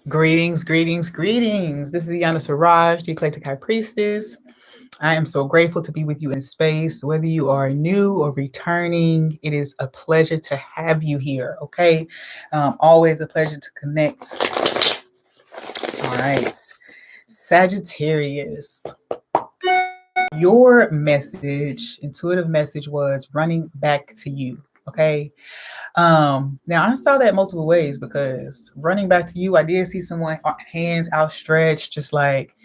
Greetings, greetings, greetings. This is Iyanda Siraj, the Eclectic High Priestess. I am so grateful to be with you in space. Whether you are new or returning, it is a pleasure to have you here, okay? Always a pleasure to connect. All right. Sagittarius, your message, intuitive message was running back to you, okay? Now I saw that multiple ways because running back to you, I did see someone hands outstretched, just like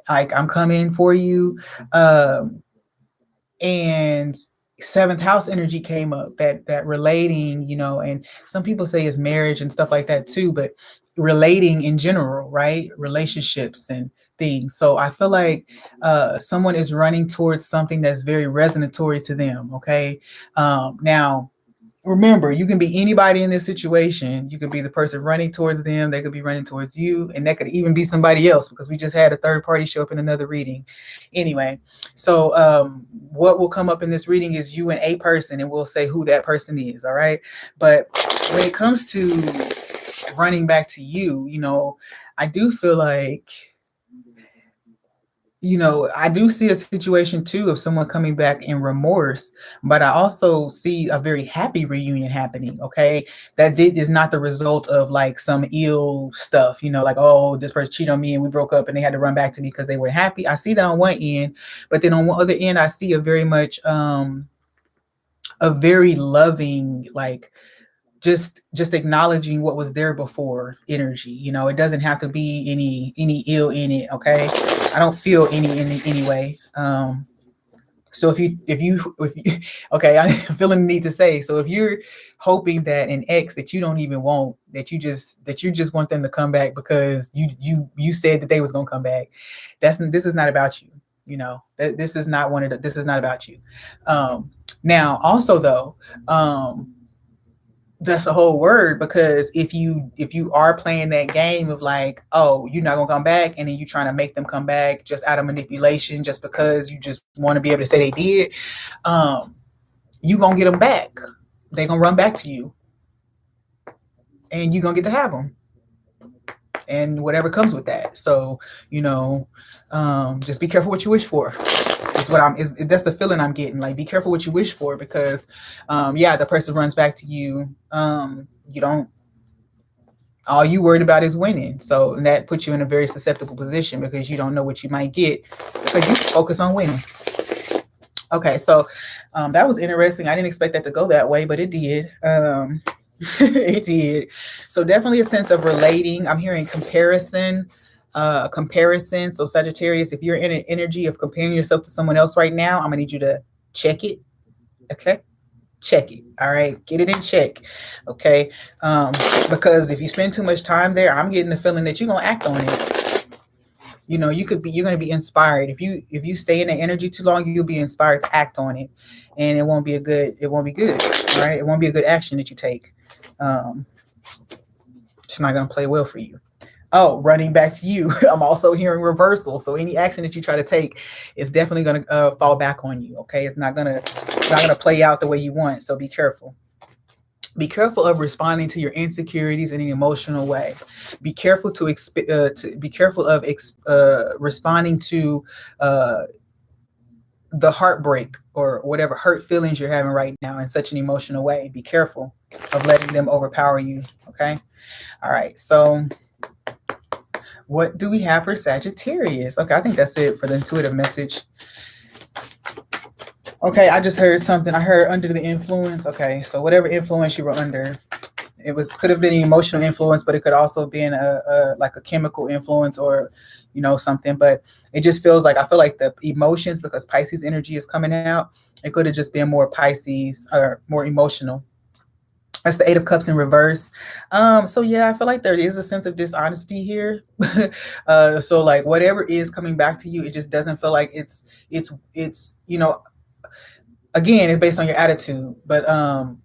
I'm coming for you. Um, and seventh house energy came up, that relating, and some people say it's marriage and stuff like that too, but relating in general, right? Relationships and things. So I feel like someone is running towards something that's very resonatory to them. Okay. Now remember, you can be anybody in this situation. You could be the person running towards them. They could be running towards you. And that could even be somebody else because we just had a third party show up in another reading. Anyway, so what will come up in this reading is you and a person, and we'll say who that person is. All right. But when it comes to running back to you, I do feel like I do see a situation too of someone coming back in remorse, but I also see a very happy reunion happening. Okay. Is not the result of like some ill stuff, like, oh, this person cheated on me and we broke up and they had to run back to me because they were happy. I see that on one end, but then on one other end, I see a very much, a very loving, like, just acknowledging what was there before energy. It doesn't have to be any ill in it. Okay. I don't feel any way. So if you okay, I'm feeling the need to say, so if you're hoping that an ex that you don't even want, that you just want them to come back because you said that they was going to come back, this is not about you. This is not this is not about you. Now also though, that's a whole word, because if you are playing that game of like, oh, you're not gonna come back, and then you trying to make them come back just out of manipulation, just because you just want to be able to say they did, um you gonna get them back. They gonna run back to you, and you gonna get to have them, and whatever comes with that. So you know just be careful what you wish for. That's the feeling I'm getting. Like, be careful what you wish for, because yeah, the person runs back to you. You don't All you worried about is winning. So that puts you in a very susceptible position, because you don't know what you might get because you focus on winning. Okay, so that was interesting. I didn't expect that to go that way, but it did. It did. So definitely a sense of relating. I'm hearing comparison. Comparison. So Sagittarius, if you're in an energy of comparing yourself to someone else right now, I'm gonna need you to check it. Okay, check it. All right, get it in check. Okay, because if you spend too much time there, I'm getting the feeling that you're gonna act on it. You're gonna be inspired. If you stay in the energy too long, you'll be inspired to act on it, and it won't be good. All right, it won't be a good action that you take. Um, it's not gonna play well for you. Oh, running back to you. I'm also hearing reversal. So any action that you try to take is definitely going to fall back on you. Okay, it's not gonna play out the way you want. So be careful. Be careful of responding to your insecurities in an emotional way. Be careful to be careful of responding to uh, the heartbreak or whatever hurt feelings you're having right now in such an emotional way. Be careful of letting them overpower you. Okay. All right. So what do we have for Sagittarius? Okay, I think that's it for the intuitive message. Okay, I just heard something. I heard under the influence. Okay, so whatever influence you were under, could have been an emotional influence, but it could also be like a chemical influence, or something. But it just feels like, I feel like the emotions, because Pisces energy is coming out, it could have just been more Pisces or more emotional. That's the Eight of Cups in reverse. So yeah, I feel like there is a sense of dishonesty here. So like whatever is coming back to you, it just doesn't feel like it's again, it's based on your attitude. But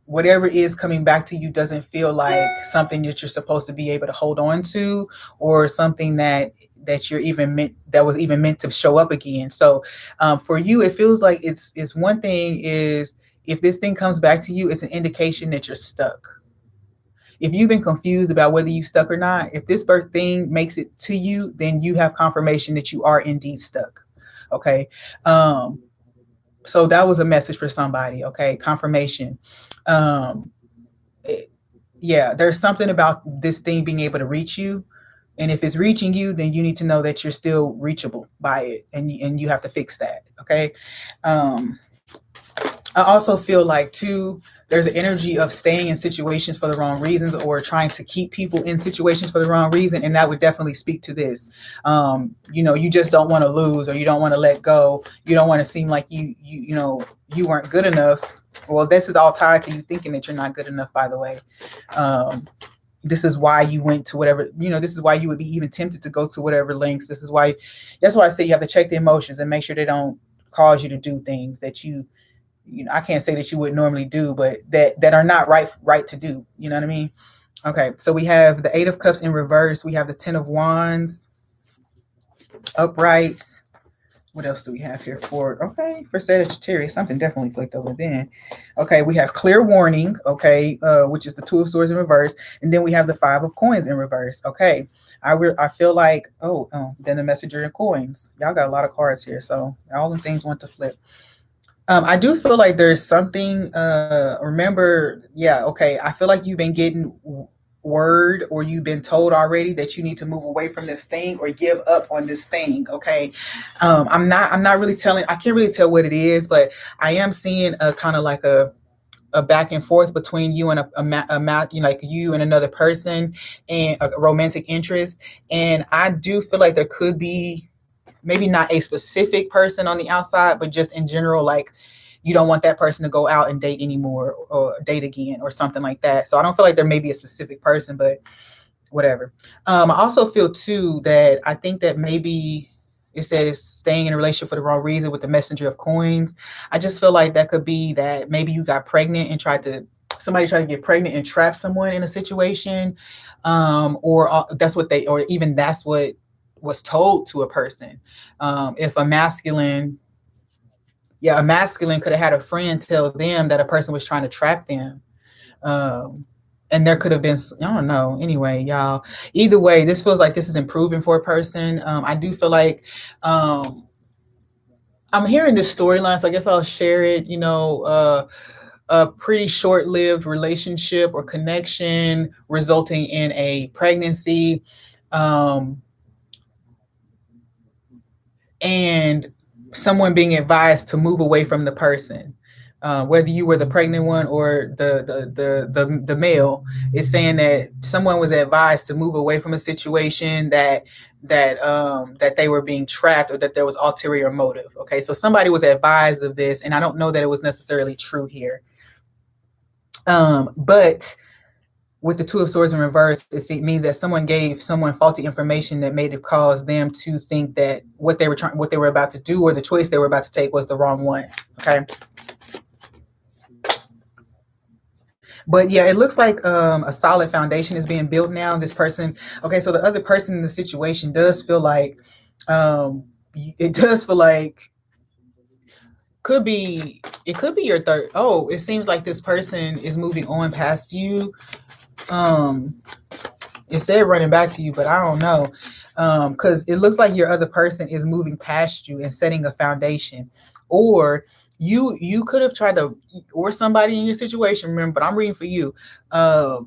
whatever is coming back to you doesn't feel like something that you're supposed to be able to hold on to, or something that you're even meant to show up again. So for you, it feels like it's one thing is, if this thing comes back to you, it's an indication that you're stuck. If you've been confused about whether you stuck or not, if this birth thing makes it to you, then you have confirmation that you are indeed stuck. Okay. Um, so that was a message for somebody. Okay. Confirmation. Um, it- yeah, there's something about this thing being able to reach you. And if it's reaching you, then you need to know that you're still reachable by it. And you have to fix that. Okay. Um, I also feel like too, there's an energy of staying in situations for the wrong reasons or trying to keep people in situations for the wrong reason, and that would definitely speak to this. You just don't want to lose, or you don't want to let go. You don't want to seem like you weren't good enough. Well, this is all tied to you thinking that you're not good enough. By the way, um, this is why you went to whatever. This is why you would be even tempted to go to whatever links. This is why. That's why I say you have to check the emotions and make sure they don't cause you to do things that I can't say that you would normally do, but that are not right to do. You know what I mean? Okay, so we have the Eight of Cups in reverse. We have the Ten of Wands upright. What else do we have here for Sagittarius? Something definitely flicked over then. Okay, we have clear warning, okay, which is the Two of Swords in reverse, and then we have the Five of Coins in reverse. Okay, I feel like then the Messenger in coins. Y'all got a lot of cards here, so all the things want to flip. I do feel like there's something. Remember, yeah, okay. I feel like you've been getting word, or you've been told already that you need to move away from this thing or give up on this thing. Okay, I'm not really telling. I can't really tell what it is, but I am seeing a kind of like a back and forth between you and like you and another person, and a romantic interest. And I do feel like there could be maybe not a specific person on the outside, but just in general, like you don't want that person to go out and date anymore or date again or something like that. So I don't feel like there may be a specific person, but whatever. I also feel too that I think that maybe it says staying in a relationship for the wrong reason with the Messenger of Coins. I just feel like that could be that maybe you got pregnant and somebody tried to get pregnant and trap someone in a situation, or that's what was told to a person. If a masculine could have had a friend tell them that a person was trying to trap them. And there could have been, I don't know. Anyway, y'all, either way, this feels like this is improving for a person. I do feel like I'm hearing this storyline, so I guess I'll share it. A pretty short-lived relationship or connection resulting in a pregnancy. Um, and someone being advised to move away from the person, whether you were the pregnant one or the male, is saying that someone was advised to move away from a situation that they were being trapped, or that there was ulterior motive. Okay, so somebody was advised of this, and I don't know that it was necessarily true here. But with the Two of Swords in reverse, it means that someone gave someone faulty information that made it cause them to think that what they were about to do, or the choice they were about to take, was the wrong one. Okay. But yeah, it looks like a solid foundation is being built now. This person, okay, so the other person in the situation does feel like, it does feel like it could be your third. Oh, it seems like this person is moving on past you. Um, It said running back to you, but I don't know. Because it looks like your other person is moving past you and setting a foundation. Or you could have tried to, or somebody in your situation, remember, but I'm reading for you. I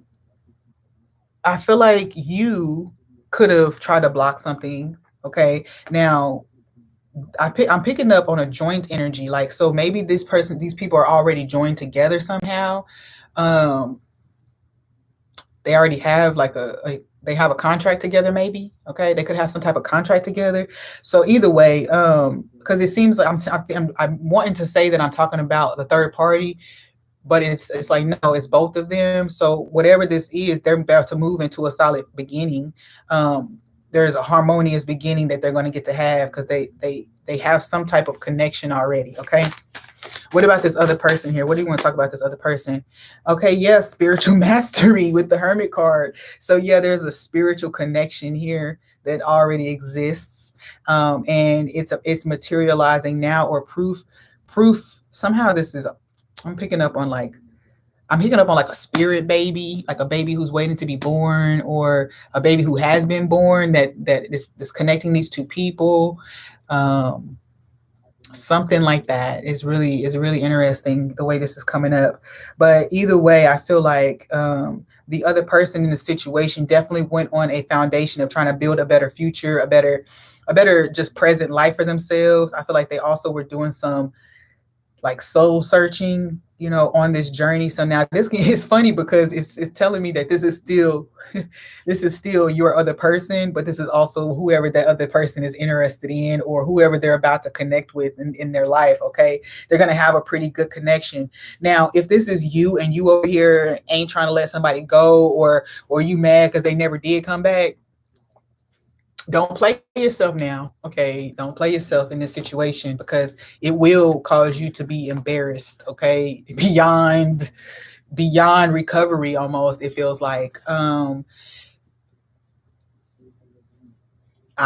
feel like you could have tried to block something. Okay. Now, I'm picking up on a joint energy. Like, so maybe these people are already joined together somehow. Um, they already have like they have a contract together, maybe. Okay, they could have some type of contract together. So either way, because it seems like I'm wanting to say that I'm talking about the third party, but it's like, no, it's both of them. So whatever this is, they're about to move into a solid beginning. There's a harmonious beginning that they're going to get to have, because they have some type of connection already. Okay. What about this other person here? What do you want to talk about this other person? Okay, yeah, spiritual mastery with the Hermit card. So yeah, there's a spiritual connection here that already exists, and it's materializing now, or proof. Somehow this is. I'm picking up on like I'm picking up on like a spirit baby, like a baby who's waiting to be born, or a baby who has been born that is connecting these two people. Um, Something like that is really interesting the way this is coming up. But either way, I feel like the other person in the situation definitely went on a foundation of trying to build a better future, a better just present life for themselves. I feel like they also were doing some like soul searching, on this journey. So now this is funny because it's telling me that this is still this is still your other person, but this is also whoever that other person is interested in, or whoever they're about to connect with in their life. Okay, they're gonna have a pretty good connection. Now, if this is you and you over here ain't trying to let somebody go, or you mad because they never did come back, don't play yourself now. Okay, don't play yourself in this situation, because it will cause you to be embarrassed. Okay, beyond recovery, almost, it feels like. I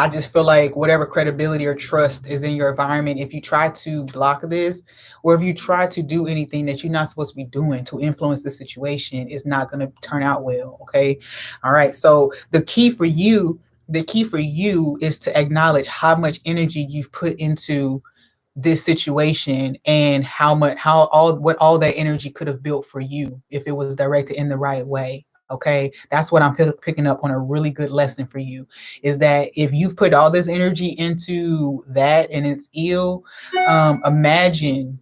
just feel like whatever credibility or trust is in your environment, if you try to block this, or if you try to do anything that you're not supposed to be doing to influence the situation, it's not going to turn out well. Okay. All right. So the key for you is to acknowledge how much energy you've put into this situation, and how all that energy could have built for you if it was directed in the right way. Okay, that's what I'm picking up on. A really good lesson for you is that if you've put all this energy into that and it's ill, imagine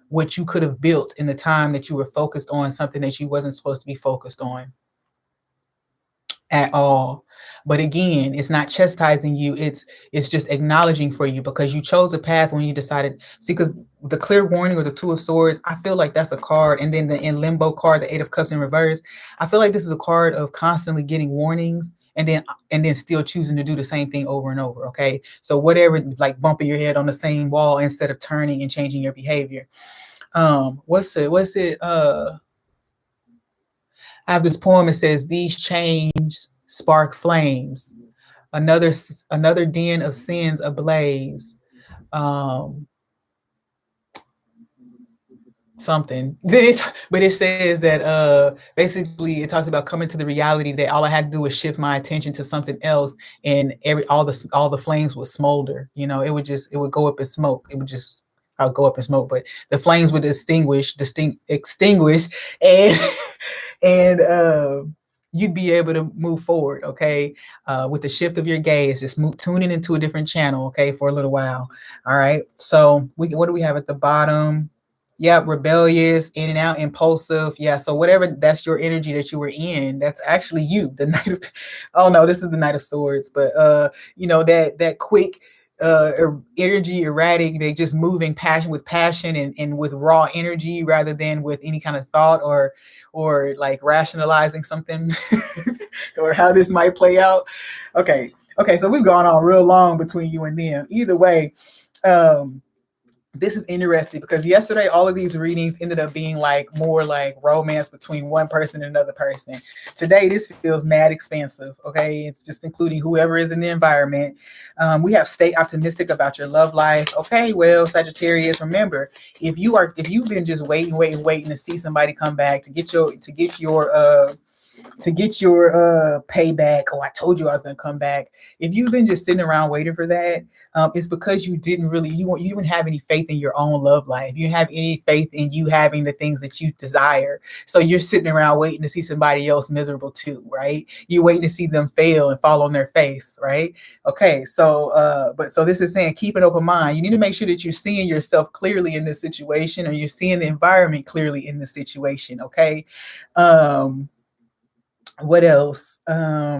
what you could have built in the time that you were focused on something that you wasn't supposed to be focused on at all. But again, it's not chastising you. It's just acknowledging for you, because you chose a path when you decided. See, because the clear warning or the Two of Swords, I feel like that's a card, and then the in limbo card, the Eight of Cups in reverse. I feel like this is a card of constantly getting warnings, and then still choosing to do the same thing over and over. Okay, so whatever, like bumping your head on the same wall instead of turning and changing your behavior. What's it? I have this poem. It says, "These chains spark flames. Another den of sins ablaze." Um, Something. But it says that basically it talks about coming to the reality that all I had to do was shift my attention to something else, and all the flames would smolder. It would go up in smoke. It would just I would go up in smoke, but the flames would extinguish, and and you'd be able to move forward. Okay, with the shift of your gaze, just tuning into a different channel. Okay, for a little while. All right. So what do we have at the bottom? Yeah, rebellious, in and out, impulsive. Yeah, so whatever that's your energy that you were in, that's actually you. The Knight of Oh no, this is the Knight of Swords, but that quick energy, erratic, they just moving passion and with raw energy, rather than with any kind of thought or like rationalizing something or how this might play out. Okay. Okay, so we've gone on real long between you and them. Either way, this is interesting because yesterday all of these readings ended up being like more like romance between one person and another person. Today this feels mad expansive. Okay, it's just including whoever is in the environment. We have stay optimistic about your love life. Okay, well, Sagittarius, remember, if you've been just waiting to see somebody come back to get your payback. Oh, I told you I was going to come back. If you've been just sitting around waiting for that, it's because you didn't have any faith in your own love life. You didn't have any faith in you having the things that you desire. So you're sitting around waiting to see somebody else miserable too, right? You're waiting to see them fail and fall on their face, right? Okay, so so this is saying keep an open mind. You need to make sure that you're seeing yourself clearly in this situation, or you're seeing the environment clearly in this situation. Okay. What else? I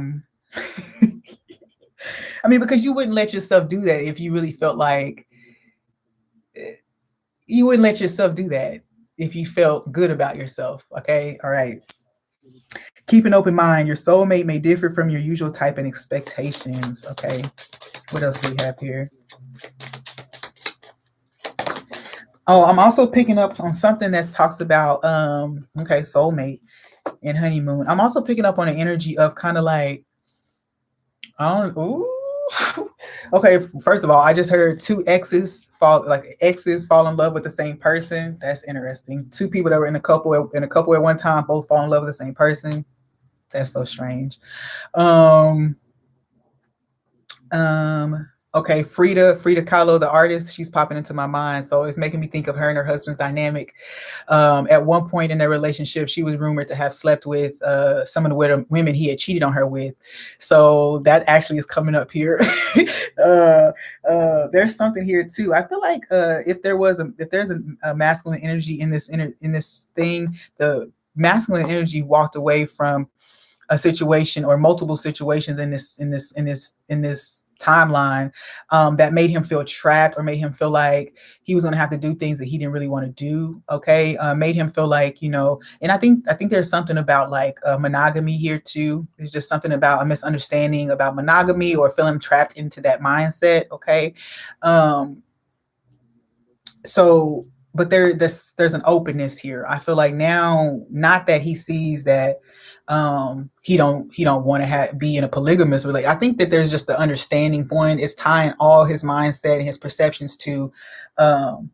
mean, because you wouldn't let yourself do that if you really felt like you wouldn't let yourself do that if you felt good about yourself. Okay. All right. Keep an open mind. Your soulmate may differ from your usual type and expectations. Okay. What else do we have here? Oh, I'm also picking up on something that talks about okay, soulmate and honeymoon. I'm also picking up on an energy of kind of like, I don't, ooh, Okay, first of all, I just heard two exes fall in love with the same person. That's interesting. Two people that were in a couple at one time both fall in love with the same person. That's so strange. Um, okay, Frida Kahlo, the artist, she's popping into my mind. So it's making me think of her and her husband's dynamic. At one point in their relationship, she was rumored to have slept with some of the women he had cheated on her with. So that actually is coming up here. uh, there's something here too. I feel like if there's a masculine energy in this thing, the masculine energy walked away from a situation or multiple situations in this timeline, that made him feel trapped or made him feel like he was going to have to do things that he didn't really want to do. Okay, made him feel like, and I think there's something about like monogamy here too. There's just something about a misunderstanding about monogamy or feeling trapped into that mindset. Okay, um, so but there's an openness here. I feel like now, not that he sees that he don't want to be in a polygamous relationship. I think that there's just the understanding. One is tying all his mindset and his perceptions to um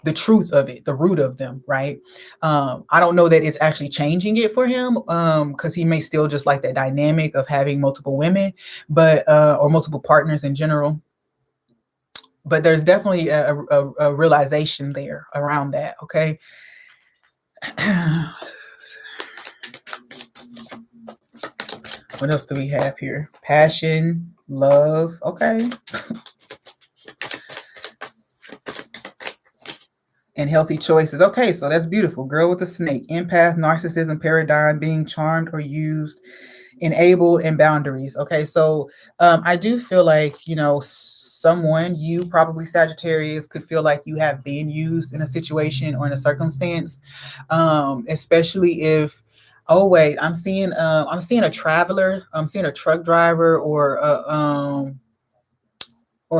the truth of it, the root of them, right? I don't know that it's actually changing it for him, because he may still just like that dynamic of having multiple women, but or multiple partners in general. But there's definitely a realization there around that. Okay. What else do we have here? Passion, love. Okay. And healthy choices. Okay, so that's beautiful. Girl with the snake, empath, narcissism paradigm, being charmed or used, enabled, and boundaries. Okay, so I do feel like, someone, you probably Sagittarius, could feel like you have been used in a situation or in a circumstance, especially if. Oh wait, I'm seeing a traveler. I'm seeing a truck driver or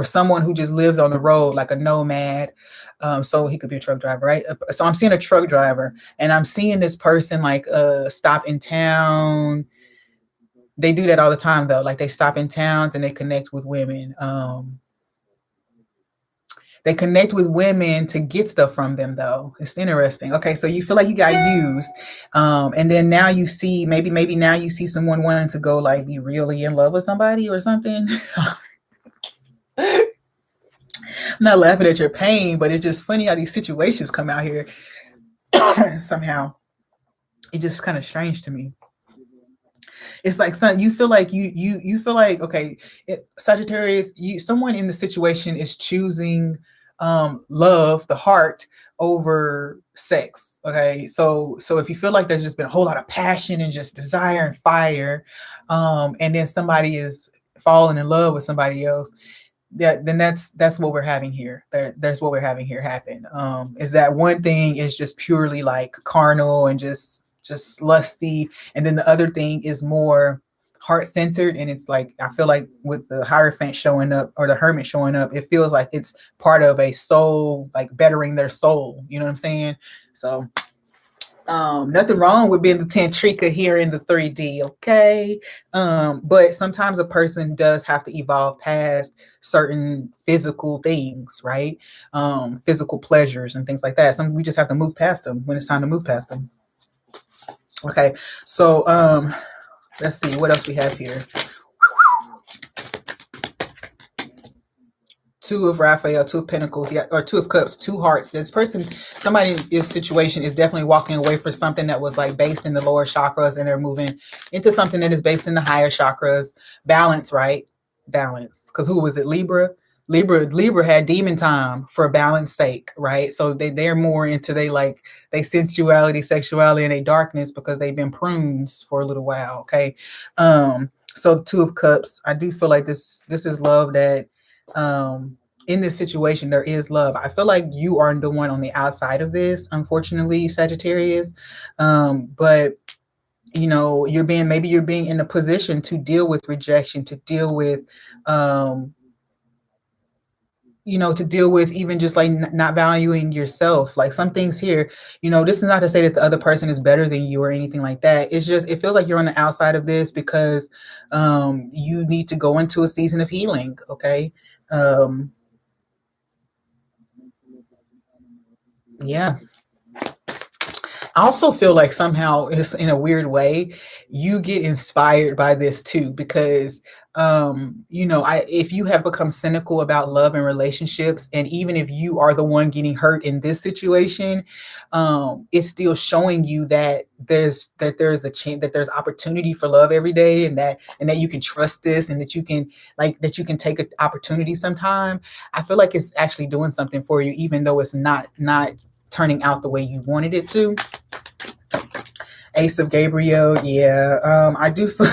someone who just lives on the road like a nomad. So he could be a truck driver, right? So I'm seeing a truck driver, and I'm seeing this person like stop in town. They do that all the time though. Like they stop in towns and they connect with women. They connect with women to get stuff from them though. It's interesting. Okay, so you feel like you got used, and then now you see, maybe now you see someone wanting to go like be really in love with somebody or something. I'm not laughing at your pain, but it's just funny how these situations come out here. Somehow it just kind of strange to me. It's like you feel like you feel like, okay, Sagittarius, someone in the situation is choosing love, the heart, over sex. Okay, so if you feel like there's just been a whole lot of passion and just desire and fire, and then somebody is falling in love with somebody else, then that's what we're having here. There's what we're having here happen. Is that one thing is just purely like carnal and just lusty, and then the other thing is more heart centered, and it's like, I feel like with the Hierophant showing up or the Hermit showing up, it feels like it's part of a soul, like bettering their soul. You know what I'm saying? So nothing wrong with being the tantrika here in the 3D, okay? But sometimes a person does have to evolve past certain physical things, right? Physical pleasures and things like that. We just have to move past them when it's time to move past them. Okay, so let's see what else we have here. Two of Raphael, two of Pentacles, yeah, or two of Cups, two hearts. This person, somebody in this situation is definitely walking away for something that was like based in the lower chakras, and they're moving into something that is based in the higher chakras. Balance, right? Balance. Because who was it? Libra. Libra had demon time for balance sake, right? So they're more into they sensuality, sexuality, and a darkness because they've been prunes for a little while. Okay. So two of Cups, I do feel like this is love that in this situation there is love. I feel like you are the one on the outside of this, unfortunately, Sagittarius. But you're being in a position to deal with rejection, to deal with to deal with even just like not valuing yourself. Like some things here, this is not to say that the other person is better than you or anything like that. It's just, it feels like you're on the outside of this because you need to go into a season of healing. Okay. Um, yeah. I also feel like somehow it's in a weird way you get inspired by this too because I if you have become cynical about love and relationships, and even if you are the one getting hurt in this situation, it's still showing you that there's a chance, that there's opportunity for love every day, and that you can trust this, and that you can, like, that you can take an opportunity sometime. I feel like it's actually doing something for you, even though it's not turning out the way you wanted it to. Ace of Gabriel, yeah. I do feel,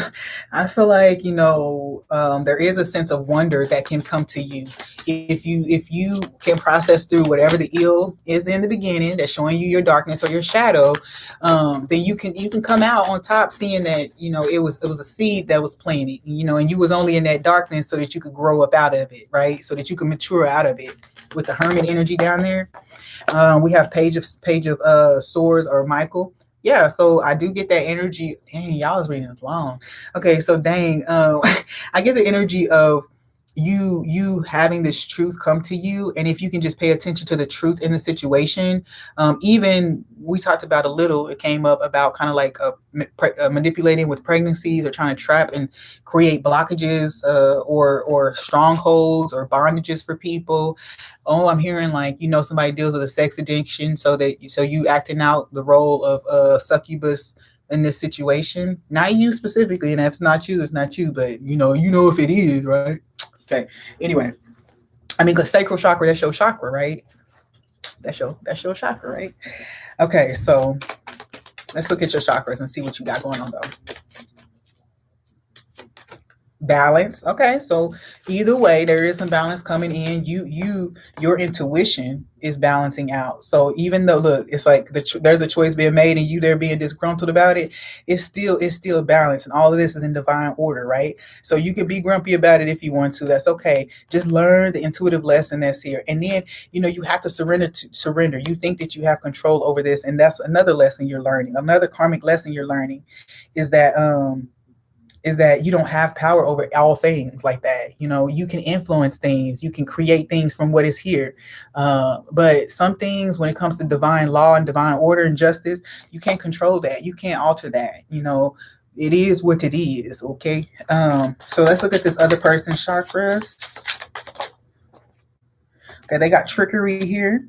I feel like there is a sense of wonder that can come to you if you can process through whatever the ill is in the beginning that's showing you your darkness or your shadow. Then you can come out on top, seeing that it was a seed that was planted, and you was only in that darkness so that you could grow up out of it, right? So that you can mature out of it. With the Hermit energy down there, we have page of swords or Michael. Yeah, so I do get that energy. Dang, y'all is reading this long. Okay, so dang, I get the energy of you having this truth come to you, and if you can just pay attention to the truth in the situation. Even we talked about a little, it came up about kind of like manipulating with pregnancies, or trying to trap and create blockages, or strongholds or bondages for people. Oh, I'm hearing like somebody deals with a sex addiction, so you acting out the role of succubus in this situation. Not you specifically, and if it's not you, it's not you. But if it is, right? Okay. Anyway, I mean, because sacral chakra, that's your chakra, right? That's your chakra, right? Okay, so let's look at your chakras and see what you got going on though. Balance. Okay, so either way there is some balance coming in. Your intuition is balancing out. So even though, look, it's like there's a choice being made and you there being disgruntled about it, it's still balanced, and all of this is in divine order, right? So you can be grumpy about it if you want to. That's okay. Just learn the intuitive lesson that's here, and then you have to surrender. You think that you have control over this, and that's another lesson you're learning. Another karmic lesson you're learning is that you don't have power over all things like that. You can influence things, you can create things from what is here. But some things, when it comes to divine law and divine order and justice, you can't control that. You can't alter that. It is what it is. Okay. So let's look at this other person's chakras. Okay, they got trickery here.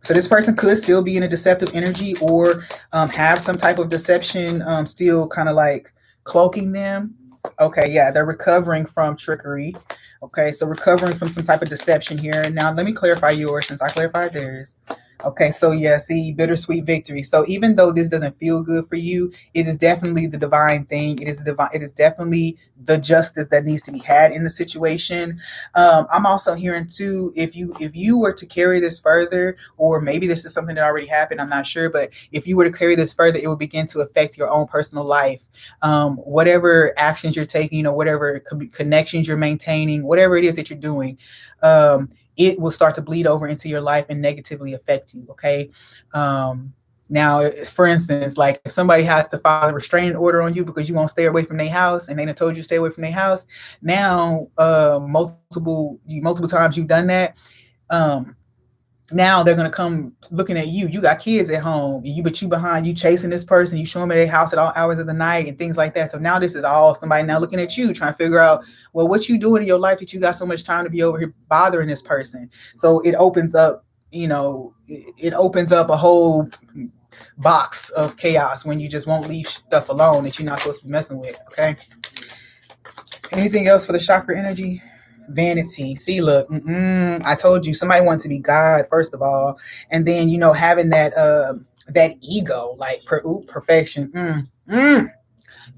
So this person could still be in a deceptive energy, or have some type of deception still kind of like cloaking them. Okay, yeah, they're recovering from trickery. Okay, so recovering from some type of deception here. Now let me clarify yours since I clarified theirs. Okay, so yeah, see, bittersweet victory. So even though this doesn't feel good for you, it is definitely the divine thing. It is divine. It is definitely the justice that needs to be had in the situation. I'm also hearing too, if you were to carry this further, or maybe this is something that already happened, I'm not sure, but if you were to carry this further, it would begin to affect your own personal life. Whatever actions you're taking, whatever connections you're maintaining, whatever it is that you're doing. It will start to bleed over into your life and negatively affect you. Okay. Now, for instance, like if somebody has to file a restraining order on you because you won't stay away from their house, and they done told you to stay away from their house. Now, multiple times you've done that. Um, Now they're gonna come looking at you. You got kids at home, but you behind, you chasing this person. You show them at their house at all hours of the night and things like that. So now this is all somebody now looking at you, trying to figure out, well, what you doing in your life that you got so much time to be over here bothering this person. So it opens up, it opens up a whole box of chaos when you just won't leave stuff alone that you're not supposed to be messing with. Okay. Anything else for the chakra energy? Vanity. See, look, I told you somebody wanted to be God first of all, and then having that ego, like perfection.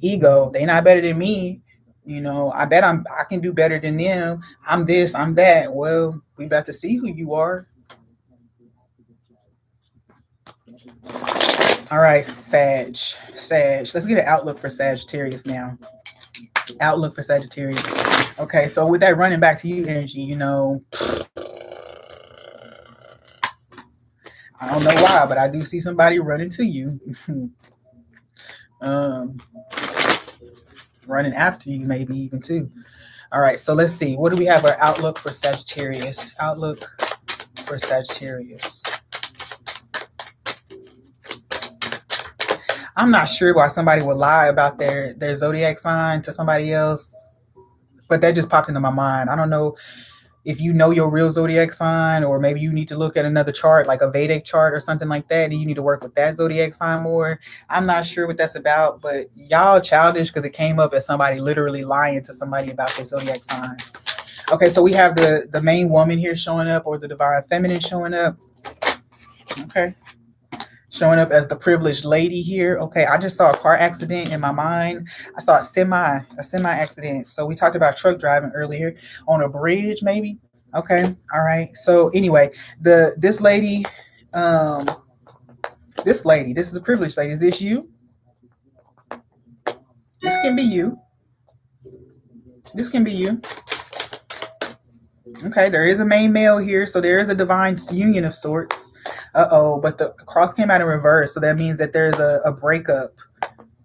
Ego. They not better than me. I bet I can do better than them. I'm this, I'm that. Well, we about to see who you are. All right, Sag. Let's get an outlook for Sagittarius now. Outlook for Sagittarius. Okay, so with that running back to you energy, I don't know why, but I do see somebody running to you. um, Running after you, maybe even too. All right, so let's see. What do we have? Our outlook for Sagittarius. Outlook for Sagittarius. I'm not sure why somebody would lie about their zodiac sign to somebody else, but that just popped into my mind. I don't know if you know your real zodiac sign, or maybe you need to look at another chart, like a Vedic chart or something like that, and you need to work with that zodiac sign more. I'm not sure what that's about, but y'all childish because it came up as somebody literally lying to somebody about their zodiac sign. Okay, so we have the main woman here showing up, or the divine feminine showing up. Okay. Showing up as the privileged lady here. Okay, I just saw a car accident in my mind. I saw a semi accident. So we talked about truck driving earlier on a bridge, maybe. Okay, all right. So anyway, this lady, this is a privileged lady. Is this you? This can be you. This can be you. Okay, there is a main male here, so there is a divine union of sorts. But the cross came out in reverse, so that means that there's a breakup.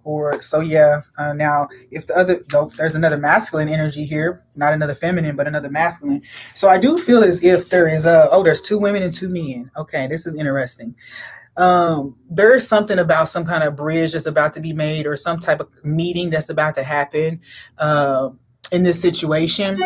Or so, yeah. Now, if the other, nope, there's another masculine energy here, not another feminine, but another masculine. So I do feel as if there is there's two women and two men. Okay, this is interesting. There's something about some kind of bridge that's about to be made, or some type of meeting that's about to happen in this situation.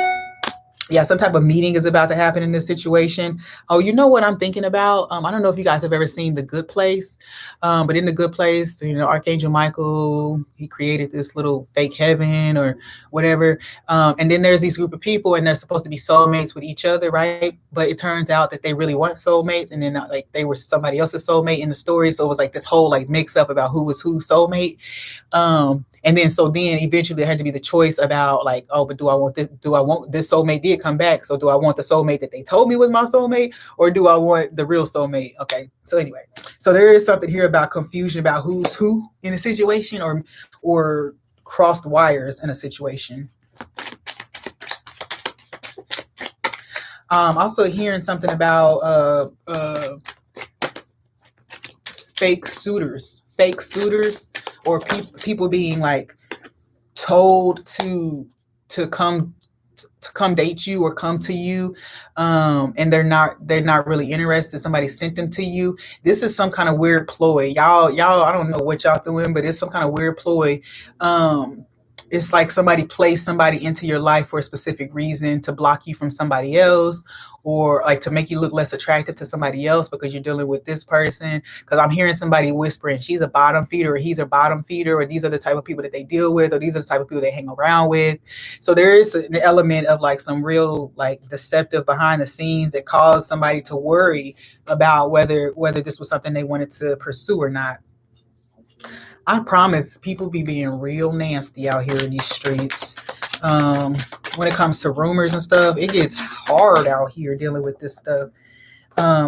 Yeah, some type of meeting is about to happen in this situation. Oh, you know what I'm thinking about? I don't know if you guys have ever seen The Good Place, but in The Good Place, Archangel Michael, he created this little fake heaven or whatever. And then there's these group of people, and they're supposed to be soulmates with each other, right? But it turns out that they really weren't soulmates, and then like they were somebody else's soulmate in the story. So it was like this whole like mix up about who was whose soulmate. And then eventually there had to be the choice about like, oh, but do I want this soulmate did come back, so do I want the soulmate that they told me was my soulmate, or do I want the real soulmate? Okay, so anyway, so there is something here about confusion about who's who in a situation, or crossed wires in a situation. Also hearing something about fake suitors, or people being like told to come date you or come to you, and they're not really interested. Somebody sent them to you. This is some kind of weird ploy, y'all. I don't know what y'all doing, but it's some kind of weird ploy. It's like somebody placed somebody into your life for a specific reason, to block you from somebody else, or like to make you look less attractive to somebody else because you're dealing with this person. Because I'm hearing somebody whispering she's a bottom feeder, or he's a bottom feeder, or these are the type of people that they deal with, or these are the type of people they hang around with. So there is an element of like some real like deceptive behind the scenes that caused somebody to worry about whether this was something they wanted to pursue or not. I promise people be being real nasty out here in these streets. When it comes to rumors and stuff, it gets hard out here dealing with this stuff.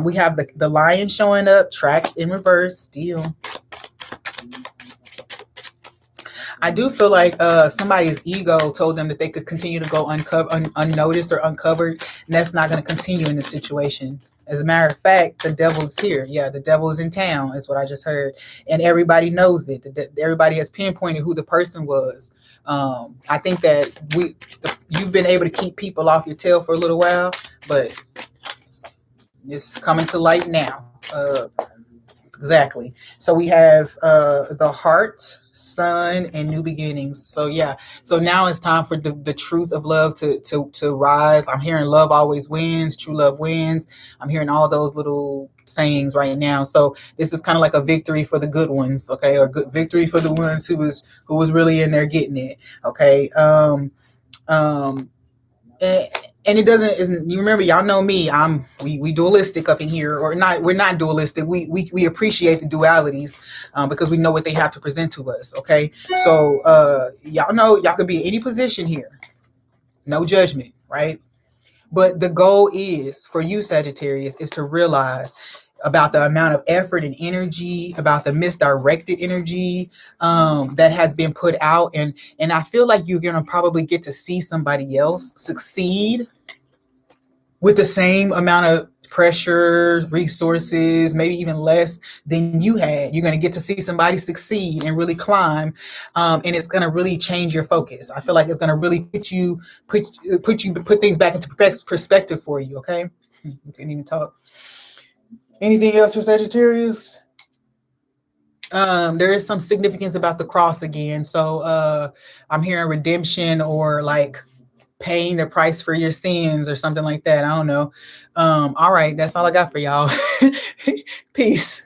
We have the lion showing up, tracks in reverse still. I do feel like somebody's ego told them that they could continue to go unnoticed or uncovered, and that's not going to continue in this situation. As a matter of fact, the devil is here. Yeah, the devil is in town, is what I just heard. And everybody knows it. Everybody has pinpointed who the person was. I think that you've been able to keep people off your tail for a little while, but it's coming to light now. Exactly. So we have the heart, sun, and new beginnings. So yeah. So now it's time for the truth of love to rise. I'm hearing love always wins. True love wins. I'm hearing all those little sayings right now. So this is kind of like a victory for the good ones, okay, or good victory for the ones who was really in there getting it, okay. And it doesn't. You remember, y'all know me. We dualistic up in here, or not? We're not dualistic. We appreciate the dualities because we know what they have to present to us. Okay, so y'all know y'all could be in any position here, no judgment, right? But the goal is for you, Sagittarius, is to realize about the amount of effort and energy, about the misdirected energy that has been put out. And I feel like you're gonna probably get to see somebody else succeed with the same amount of pressure, resources, maybe even less than you had. You're going to get to see somebody succeed and really climb, and it's going to really change your focus. I feel like it's going to really put things back into perspective for you. Okay, you can't even talk. Anything else for Sagittarius? There is some significance about the cross again. So I'm hearing redemption, or like paying the price for your sins or something like that. I don't know. All right, that's all I got for y'all. Peace.